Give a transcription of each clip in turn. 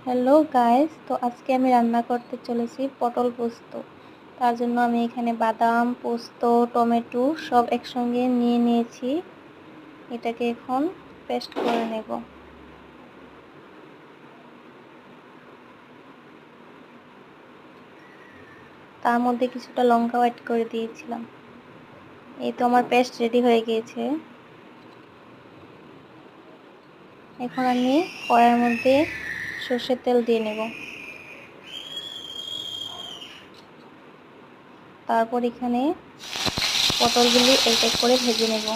Hello guys, তো আজকে আমি রান্না করতে চলেছি পটল পোস্ত। তার জন্য আমি এখানে বাদাম, পোস্ত, টমেটো সব একসঙ্গে নিয়ে নিয়েছি। এটাকে এখন পেস্ট করে নেব। তার মধ্যে কিছুটা লঙ্কাও অ্যাড করে দিয়েছিলাম। এই তো আমার পেস্ট রেডি হয়ে গিয়েছে। এখন আমি কড়াইয়ের মধ্যে সর্ষের তেল দিয়ে নেব। তারপর এখানে পটলগুলি এক এক করে ভেজে নেব।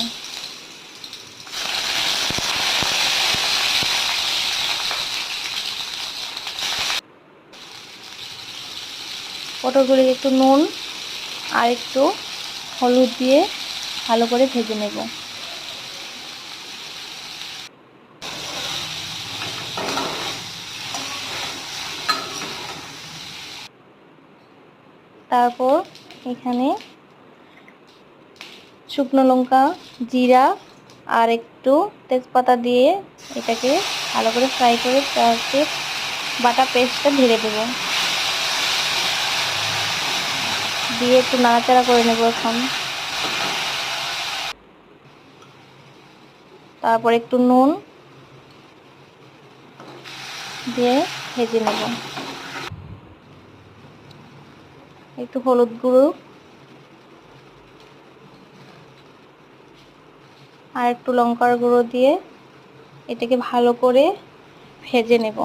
পটলগুলি একটু নুন আর একটু হলুদ দিয়ে ভালো করে ভেজে নেব। তারপর এখানে শুকনো লঙ্কা, জিরা আর একটু তেজপাতা দিয়ে এটাকে ভালো করে ফ্রাই করে তাতে বাটা পেস্টটা ঢেলে দেব। দিয়ে একটু নাড়াচাড়া করে নেব এখন। তারপর একটু নুন দিয়ে ভেজে নেব। একটু হলুদ গুঁড়ো আর একটু লঙ্কার গুঁড়ো দিয়ে এটাকে ভালো করে ভেজে নেব।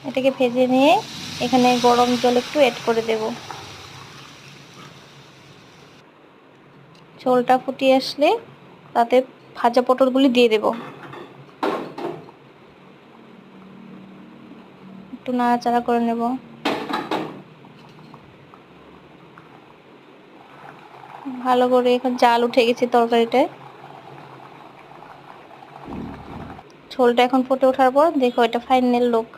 এটাকে ভেজে নিয়ে এখানে গরম জল একটু অ্যাড করে দেব। ঝোলটা ফুটিয়ে আসলে তাতে ভাজা পটলগুলি দিয়ে দেব। একটু নাড়াচাড়া করে নেব। ভালো করে এখন জাল উঠে গেছে তরকারিটায়। ঝোলটা এখন ফুটে ওঠার পর দেখো এটা ফাইনাল লুক।